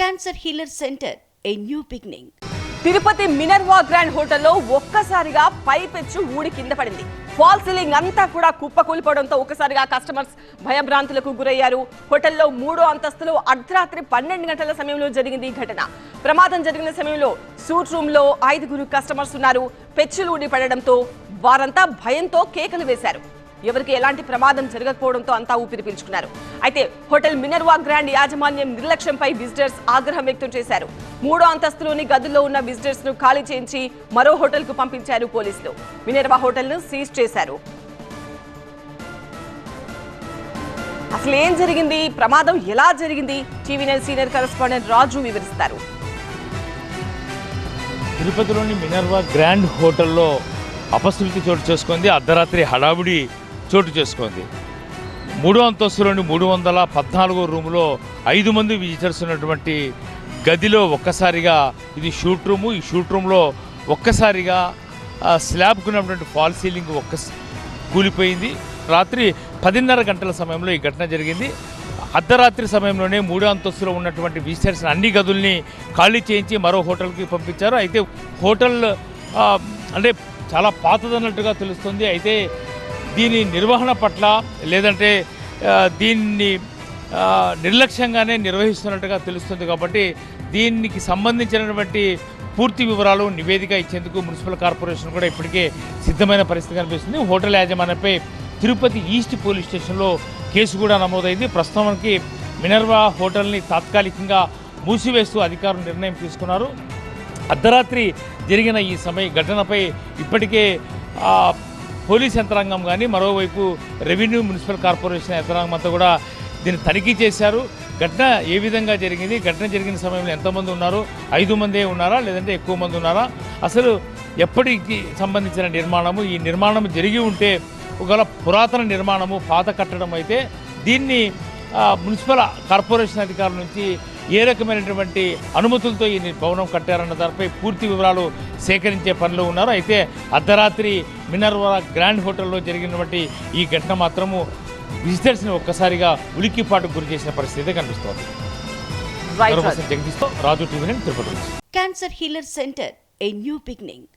Cancer healer centre, a new beginning. Tirupati Minerva grand హోటల్లో ఒక్కసారిగా పైపెచ్చు ఊడి కింద పడింది. ఫాల్ సీలింగ్ అంతా కూడా కుప్పకూలిపోవడంతో ఒక్కసారిగా కస్టమర్స్ భయభ్రాంతులకు గురయ్యారు. హోటల్లో 3వ అంతస్తులో అర్ధరాత్రి 12 గంటల సమయంలో జరిగింది ఈ ఘటన. ప్రమాదం జరిగిన సమయంలో సూట్ రూమ్ లో 5గురు కస్టమర్స్ ఉన్నారు. పెచ్చులు ఊడి పడడంతో వారంతా భయంతో కేకలు వేశారు. ఎవరికి ఎలాంటి ప్రమాదం జరగకపోవడంతో అంతా ఊపిరి పీల్చుకున్నారు. అయితే హోటల్ మినర్వా గ్రాండ్ యాజమాన్యం నిర్లక్ష్యంపై విజిటర్స్ ఆగ్రహం వ్యక్తం చేశారు. 3వ అంతస్తులోని గదుల్లో ఉన్న విజిటర్స్ ను ఖాళీ చేయించి మరో హోటల్ కు పంపించారు పోలీసులు. మినర్వా హోటల్ ను సీజ్ చేశారు. అసలు ఏం జరిగింది, ప్రమాదం ఎలా జరిగింది, టీవీ9 సీనియర్ కరెస్పాండెంట్ రాజు వివరిస్తారు. తిరుపతిలోని మినర్వా గ్రాండ్ హోటల్లో అపశృతి చోటు చేసుకుంది. అర్ధరాత్రి హడావుడి చోటు చేసుకుంది. 3వ అంతస్తులోని 314 రూములో 5 మంది విజిటర్స్ ఉన్నటువంటి గదిలో ఒక్కసారిగా ఇది షూట్ రూము. ఈ షూట్ రూమ్లో ఒక్కసారిగా స్లాబ్కు ఉన్నటువంటి ఫాల్ సీలింగ్ కూలిపోయింది. రాత్రి 10:30 గంటల సమయంలో ఈ ఘటన జరిగింది. అర్ధరాత్రి సమయంలోనే 3వ అంతస్తులో ఉన్నటువంటి విజిటర్స్ అన్ని గదుల్ని ఖాళీ చేయించి మరో హోటల్కి పంపించారు. అయితే హోటల్ అంటే చాలా పాతదన్నట్టుగా తెలుస్తుంది. అయితే దీని నిర్వహణ పట్ల లేదంటే దీన్ని నిర్లక్ష్యంగానే నిర్వహిస్తున్నట్టుగా తెలుస్తుంది. కాబట్టి దీనికి సంబంధించినటువంటి పూర్తి వివరాలు నివేదిక ఇచ్చేందుకు మున్సిపల్ కార్పొరేషన్ కూడా ఇప్పటికే సిద్ధమైన పరిస్థితి కనిపిస్తుంది. హోటల్ యాజమాన్యంపై తిరుపతి ఈస్ట్ పోలీస్ స్టేషన్లో కేసు కూడా నమోదైంది. ప్రస్తుతానికి మినర్వా హోటల్ని తాత్కాలికంగా మూసివేస్తూ అధికారులు నిర్ణయం తీసుకున్నారు. అర్ధరాత్రి జరిగిన ఈ ఘటనపై ఇప్పటికే పోలీస్ యంత్రాంగం కానీ మరోవైపు రెవెన్యూ మున్సిపల్ కార్పొరేషన్ యంత్రాంగం అంతా కూడా దీన్ని తనిఖీ చేశారు. ఘటన ఏ విధంగా జరిగింది, ఘటన జరిగిన సమయంలో ఎంతమంది ఉన్నారు, 5 మందే ఉన్నారా లేదంటే ఎక్కువ మంది ఉన్నారా, అసలు ఎప్పటికి సంబంధించిన నిర్మాణము, ఈ నిర్మాణం జరిగి ఉంటే ఒకవేళ పురాతన నిర్మాణము పాత కట్టడం అయితే దీన్ని మున్సిపల్ కార్పొరేషన్ అధికారుల నుంచి ఏ రకమైనటువంటి అనుమతులతో ఈ భవనం కట్టారన్న దానిపై పూర్తి వివరాలు సేకరించే పనిలో ఉన్నారు. అయితే అర్ధరాత్రి మినర్వా గ్రాండ్ హోటల్లో జరిగినటువంటి ఈ ఘటన మాత్రము విజిటర్స్ని ఒక్కసారిగా ఉలిక్కిపాటుకు గురి చేసిన పరిస్థితి కనిపిస్తోంది. జగదీష్తో Raju, TV nine Tirupati. Cancer healer centre, a new beginning.